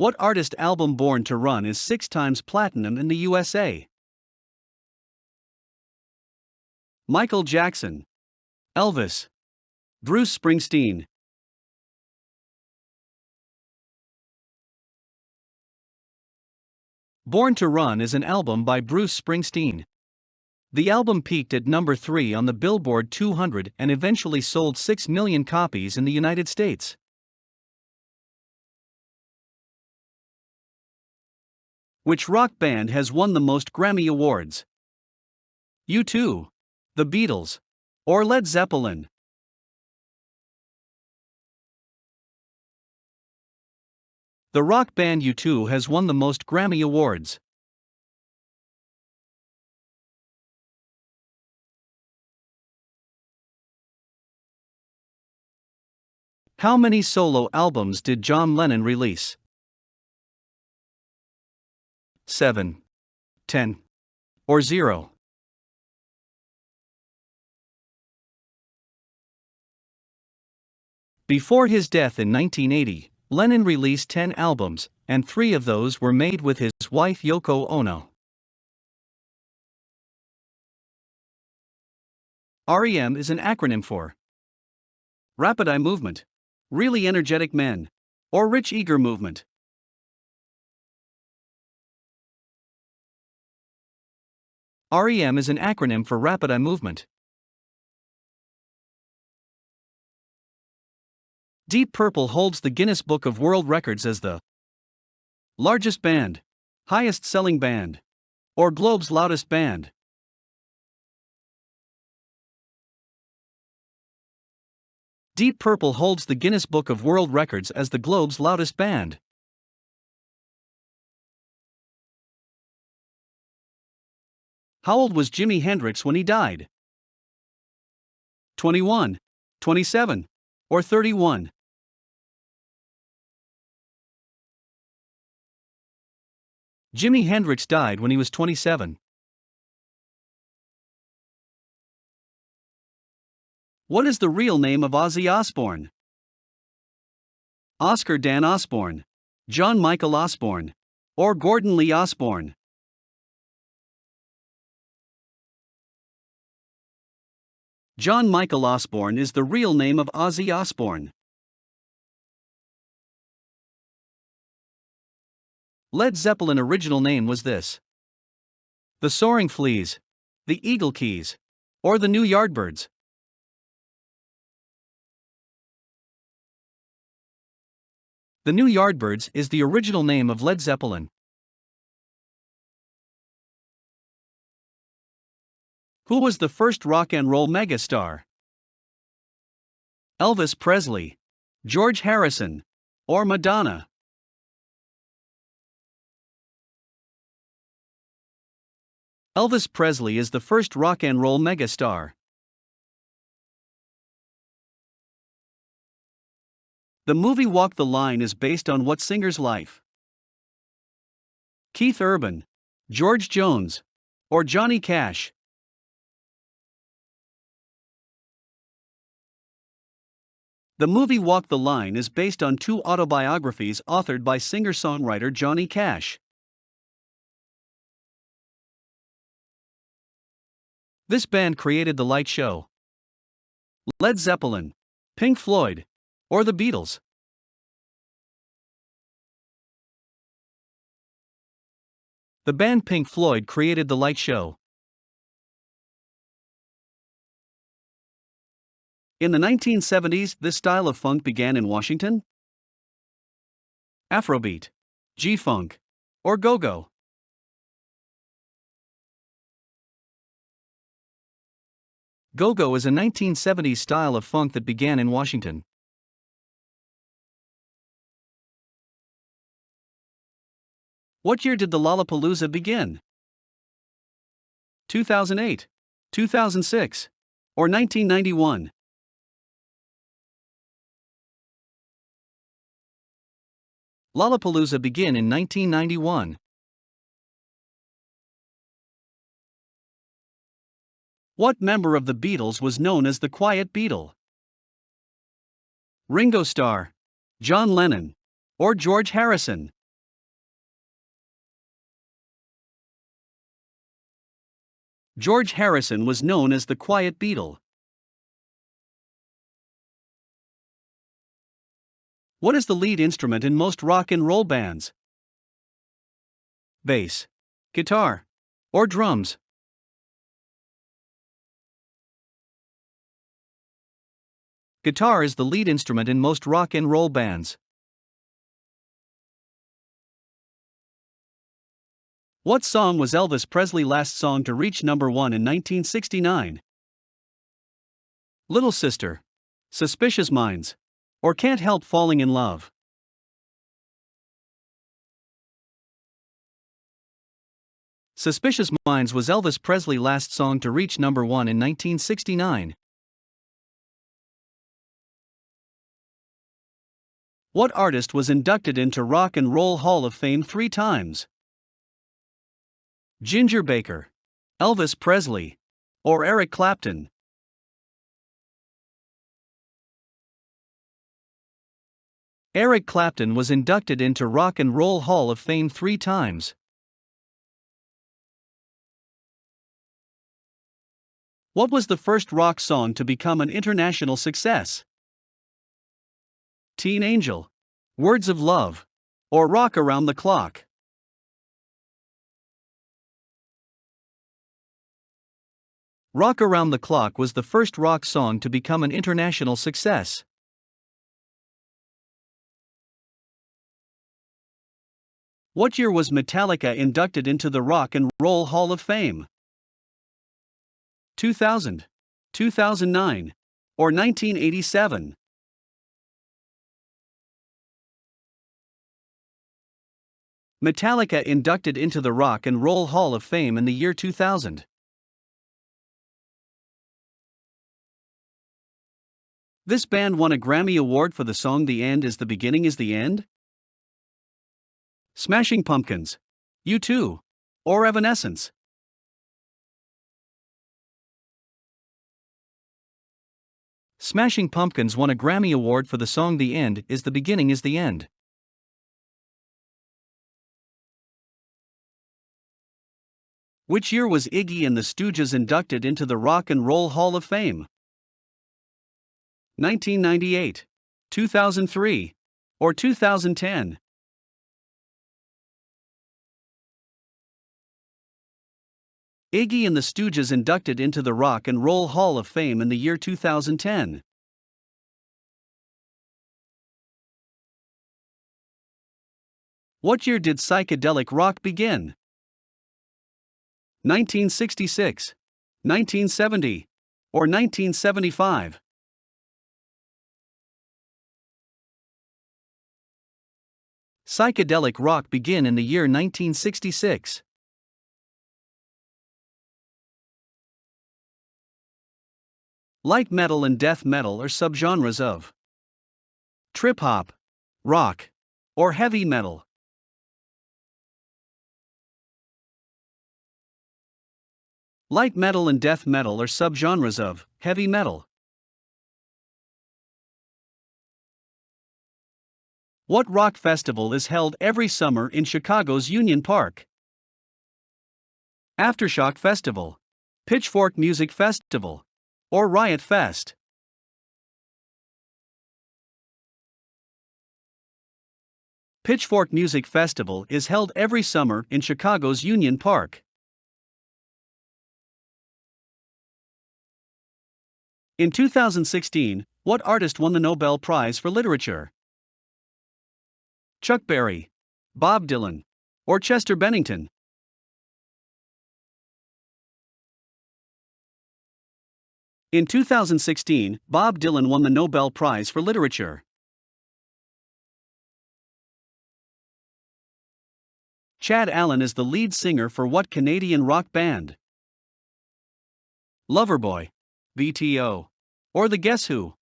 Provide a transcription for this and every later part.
What artist album Born to Run is 6 times platinum in the USA? Michael Jackson, Elvis, Bruce Springsteen. Born to Run is an album by Bruce Springsteen. The album peaked at number 3 on the Billboard 200 and eventually sold 6 million copies in the United States. Which rock band has won the most Grammy Awards? U2, The Beatles, or Led Zeppelin? The rock band U2 has won the most Grammy Awards. How many solo albums did John Lennon release? 7, 10, or 0? Before his death in 1980, Lennon released 10 albums, and 3 of those were made with his wife Yoko Ono. REM is an acronym for Rapid Eye Movement, Really Energetic Men, or Rich Eager Movement. REM is an acronym for Rapid Eye Movement. Deep Purple holds the Guinness Book of World Records as the largest band, highest selling band, or Globe's loudest band. Deep Purple holds the Guinness Book of World Records as the Globe's loudest band. How old was Jimi Hendrix when he died? 21, 27, or 31? Jimi Hendrix died when he was 27. What is the real name of Ozzy Osbourne? Oscar Dan Osbourne, John Michael Osbourne, or Gordon Lee Osbourne? John Michael Osbourne is the real name of Ozzy Osbourne. Led Zeppelin original name was this: the Soaring Fleas, the Eagle Keys, or the New Yardbirds. The New Yardbirds is the original name of Led Zeppelin. Who was the first rock and roll megastar? Elvis Presley, George Harrison, or Madonna? Elvis Presley is the first rock and roll megastar. The movie Walk the Line is based on what singer's life? Keith Urban, George Jones, or Johnny Cash? The movie Walk the Line is based on 2 autobiographies authored by singer-songwriter Johnny Cash. This band created The Light Show. Led Zeppelin, Pink Floyd, or the Beatles? The band Pink Floyd created The Light Show. In the 1970s, this style of funk began in Washington? Afrobeat, G-funk, or go-go? Go-go is a 1970s style of funk that began in Washington. What year did the Lollapalooza begin? 2008, 2006, or 1991? Lollapalooza began in 1991. What member of the Beatles was known as the Quiet Beatle? Ringo Starr, John Lennon, or George Harrison? George Harrison was known as the Quiet Beatle. What is the lead instrument in most rock and roll bands? Bass, guitar, or drums? Guitar is the lead instrument in most rock and roll bands. What song was Elvis Presley's last song to reach number 1 in 1969? Little Sister, Suspicious Minds, or Can't Help Falling in Love? Suspicious Minds was Elvis Presley's last song to reach number 1 in 1969. What artist was inducted into Rock and Roll Hall of Fame 3 times? Ginger Baker, Elvis Presley, or Eric Clapton? Eric Clapton was inducted into Rock and Roll Hall of Fame 3 times. What was the first rock song to become an international success? Teen Angel, Words of Love, or Rock Around the Clock? Rock Around the Clock was the first rock song to become an international success. What year was Metallica inducted into the Rock and Roll Hall of Fame? 2000, 2009, or 1987? Metallica inducted into the Rock and Roll Hall of Fame in the year 2000. This band won a Grammy Award for the song The End Is the Beginning Is the End? Smashing Pumpkins, U2, or Evanescence? Smashing Pumpkins won a Grammy Award for the song The End Is the Beginning Is the End. Which year was Iggy and the Stooges inducted into the Rock and Roll Hall of Fame? 1998, 2003, or 2010? Iggy and the Stooges inducted into the Rock and Roll Hall of Fame in the year 2010. What year did psychedelic rock begin? 1966, 1970, or 1975? Psychedelic rock began in the year 1966. Light metal and death metal are subgenres of trip-hop, rock, or heavy metal. Light metal and death metal are subgenres of heavy metal. What rock festival is held every summer in Chicago's Union Park? Aftershock Festival, Pitchfork Music Festival, or Riot Fest? Pitchfork Music Festival is held every summer in Chicago's Union Park. In 2016, what artist won the Nobel Prize for Literature? Chuck Berry, Bob Dylan, or Chester Bennington? In 2016, Bob Dylan won the Nobel Prize for Literature. Chad Allen is the lead singer for what Canadian rock band? Loverboy, BTO, or the Guess Who?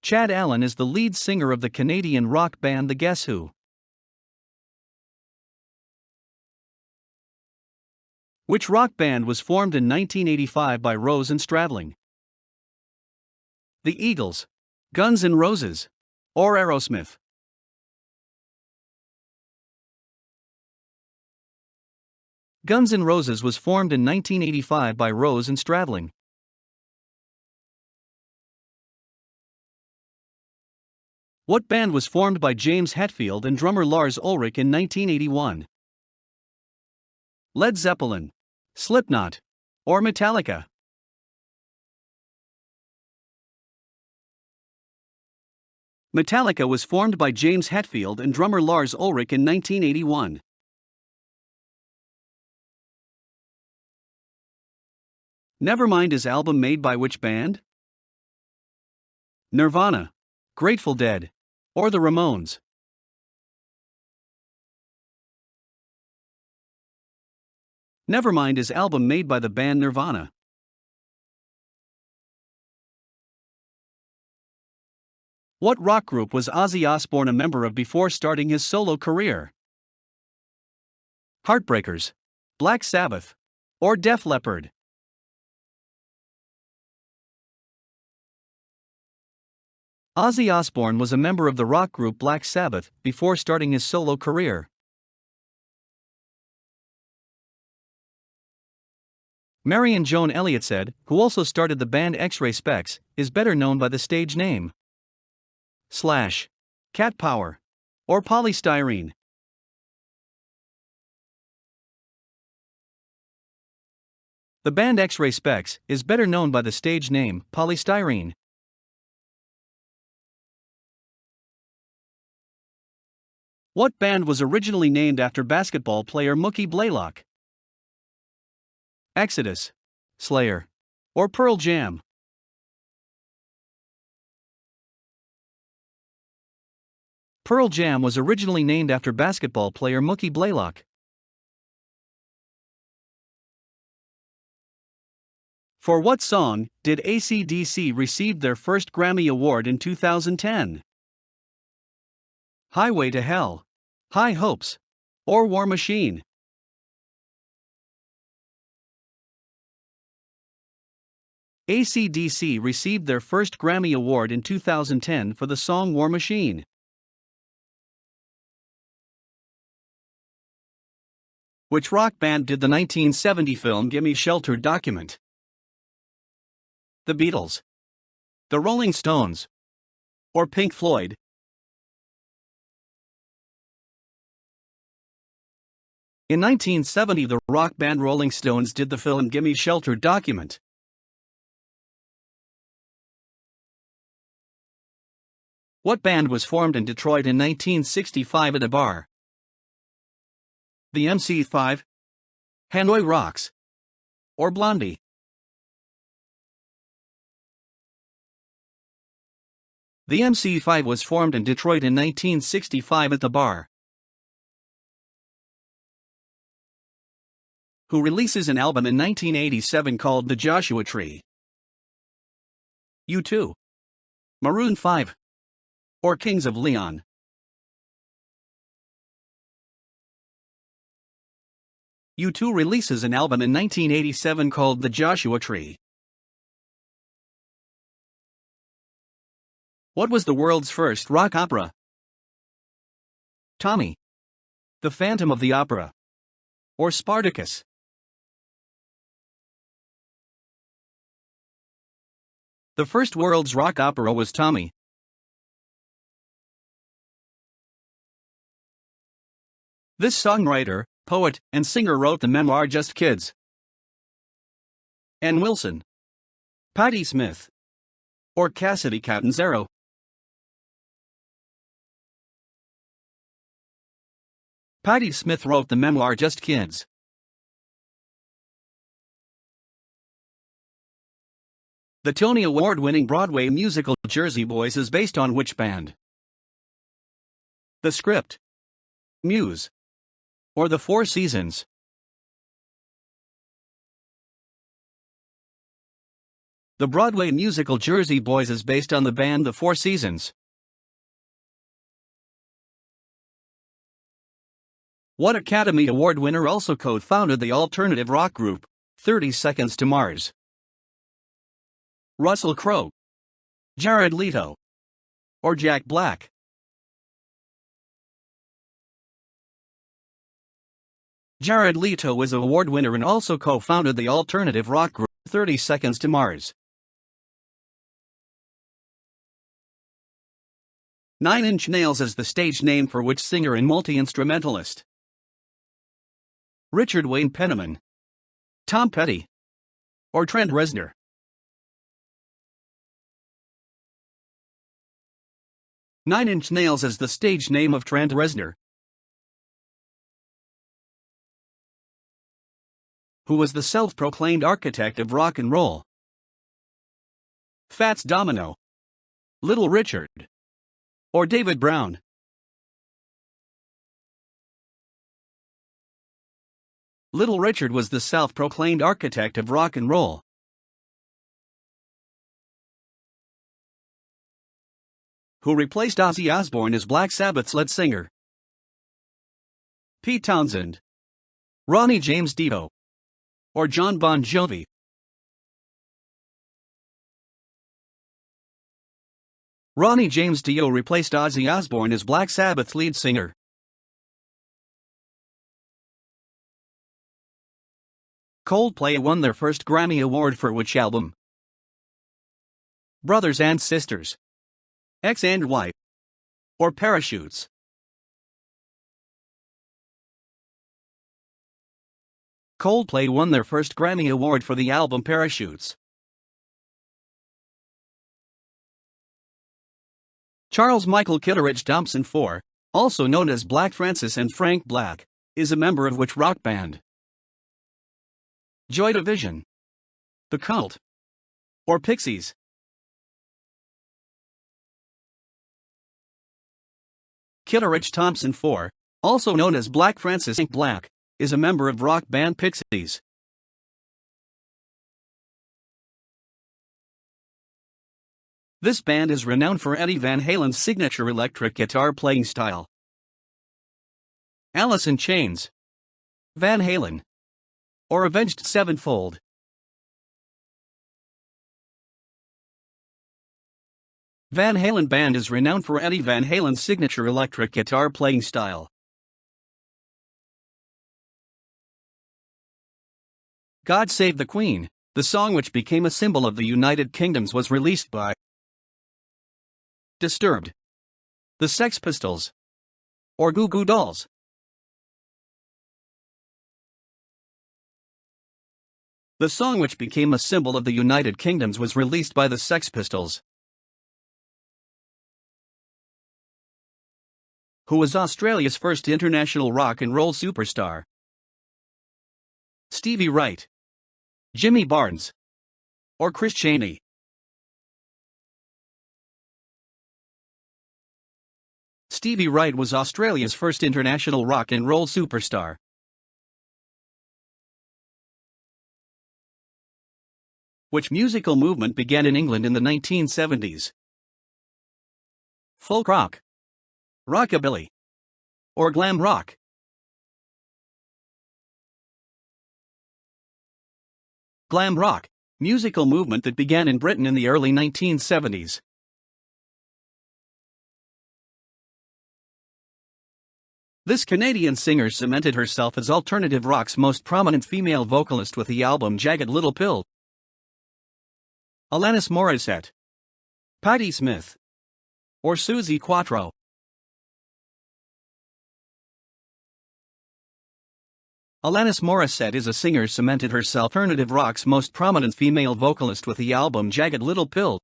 Chad Allen is the lead singer of the Canadian rock band The Guess Who. Which rock band was formed in 1985 by Rose and Stradling? The Eagles, Guns N' Roses, or Aerosmith? Guns N' Roses was formed in 1985 by Rose and Stradling. What band was formed by James Hetfield and drummer Lars Ulrich in 1981? Led Zeppelin, Slipknot, or Metallica? Metallica was formed by James Hetfield and drummer Lars Ulrich in 1981. Nevermind is album made by which band? Nirvana, Grateful Dead, or the Ramones? Nevermind is album made by the band Nirvana. What rock group was Ozzy Osbourne a member of before starting his solo career? Heartbreakers, Black Sabbath, or Def Leppard? Ozzy Osbourne was a member of the rock group Black Sabbath before starting his solo career. Marion Joan Elliott said, who also started the band X-Ray Spex, is better known by the stage name Slash, Cat Power, or Polystyrene. The band X-Ray Spex is better known by the stage name Polystyrene. What band was originally named after basketball player Mookie Blaylock? Exodus, Slayer, or Pearl Jam? Pearl Jam was originally named after basketball player Mookie Blaylock. For what song did AC/DC receive their first Grammy Award in 2010? Highway to Hell, High Hopes, or War Machine? AC/DC received their first Grammy Award in 2010 for the song War Machine. Which rock band did the 1970 film Gimme Shelter document? The Beatles, the Rolling Stones, or Pink Floyd? In 1970, the rock band Rolling Stones did the film Gimme Shelter document. What band was formed in Detroit in 1965 at a bar? The MC5, Hanoi Rocks, or Blondie? The MC5 was formed in Detroit in 1965 at the bar. Who releases an album in 1987 called The Joshua Tree? U2, Maroon 5, or Kings of Leon? U2 releases an album in 1987 called The Joshua Tree. What was the world's first rock opera? Tommy, The Phantom of the Opera, or Spartacus? The first world's rock opera was Tommy. This songwriter, poet, and singer wrote the memoir Just Kids. Ann Wilson, Patti Smith, or Cassidy Catanzaro? Patti Smith wrote the memoir Just Kids. The Tony Award-winning Broadway musical Jersey Boys is based on which band? The Script, Muse, or The Four Seasons? The Broadway musical Jersey Boys is based on the band The Four Seasons. What Academy Award winner also co-founded the alternative rock group 30 Seconds to Mars? Russell Crowe, Jared Leto, or Jack Black? Jared Leto is an award winner and also co-founded the alternative rock group 30 Seconds to Mars. 9 Inch Nails is the stage name for which singer and multi-instrumentalist? Richard Wayne Penniman, Tom Petty, or Trent Reznor? Nine Inch Nails is the stage name of Trent Reznor, who was the self-proclaimed architect of rock and roll. Fats Domino, Little Richard, or David Brown? Little Richard was the self-proclaimed architect of rock and roll. Who replaced Ozzy Osbourne as Black Sabbath's lead singer? Pete Townsend, Ronnie James Dio, or John Bon Jovi? Ronnie James Dio replaced Ozzy Osbourne as Black Sabbath's lead singer. Coldplay won their first Grammy Award for which album? Brothers and Sisters, X and Y, or Parachutes? Coldplay won their first Grammy Award for the album Parachutes. Charles Michael Kitteridge Thompson IV, also known as Black Francis and Frank Black, is a member of which rock band? Joy Division, The Cult, or Pixies? Kitteridge Thompson IV, also known as Black Francis and Black, is a member of rock band Pixies. This band is renowned for Eddie Van Halen's signature electric guitar playing style. Alice in Chains, Van Halen, or Avenged Sevenfold? Van Halen band is renowned for Eddie Van Halen's signature electric guitar playing style. God Save the Queen, the song which became a symbol of the United Kingdoms, was released by Disturbed, the Sex Pistols, or Goo Goo Dolls? The song which became a symbol of the United Kingdoms was released by the Sex Pistols. Who was Australia's first international rock and roll superstar? Stevie Wright, Jimmy Barnes, or Chris Chaney? Stevie Wright was Australia's first international rock and roll superstar. Which musical movement began in England in the 1970s? Folk rock, rockabilly, or glam rock? Glam rock, musical movement that began in Britain in the early 1970s. This Canadian singer cemented herself as alternative rock's most prominent female vocalist with the album Jagged Little Pill. Alanis Morissette, Patti Smith, or Suzi Quatro? Alanis Morissette is a singer cemented herself alternative rock's most prominent female vocalist with the album Jagged Little Pill.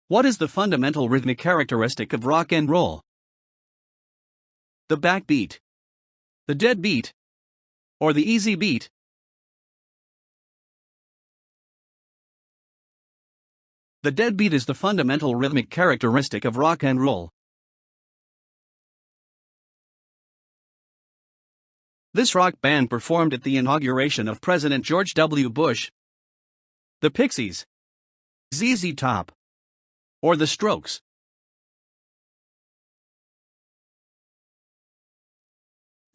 What is the fundamental rhythmic characteristic of rock and roll? The backbeat, the dead beat, or the easy beat? The dead beat is the fundamental rhythmic characteristic of rock and roll. This rock band performed at the inauguration of President George W. Bush, the Pixies, ZZ Top, or the Strokes?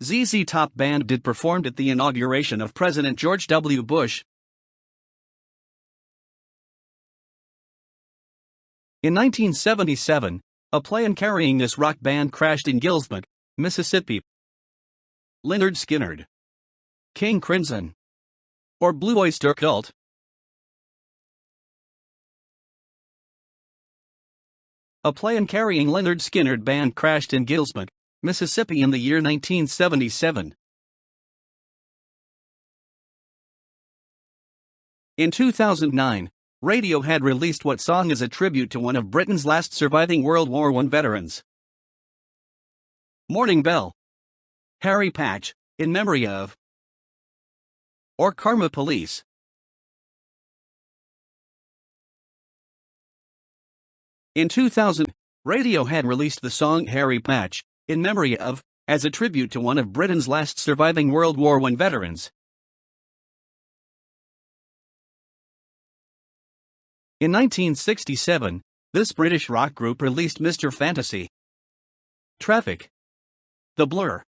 ZZ Top band did performed at the inauguration of President George W. Bush. In 1977, A plane carrying this rock band crashed in Gillsburg, Mississippi. Lynyrd Skynyrd, King Crimson, or Blue Oyster Cult? A plane carrying Lynyrd Skynyrd band crashed in Gillsburg, Mississippi in the year 1977. In 2009, Radiohead released what song is a tribute to one of Britain's last surviving World War I veterans? Morning Bell, Harry Patch, in memory of, or Karma Police? In 2000, Radiohead released the song Harry Patch, in memory of, as a tribute to one of Britain's last surviving World War I veterans. In 1967, this British rock group released Mr. Fantasy, Traffic, The Blur,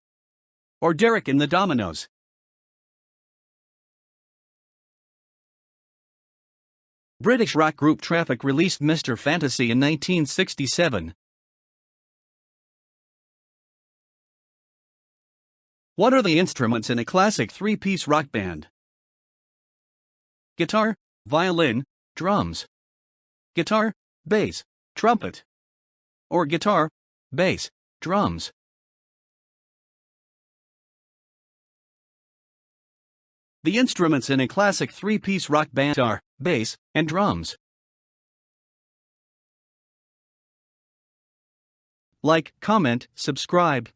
or Derek and the Dominoes? British rock group Traffic released Mr. Fantasy in 1967. What are the instruments in a classic three-piece rock band? Guitar, violin, drums. Guitar, bass, trumpet. Or guitar, bass, drums. The instruments in a classic three-piece rock band are bass and drums. Like, comment, subscribe.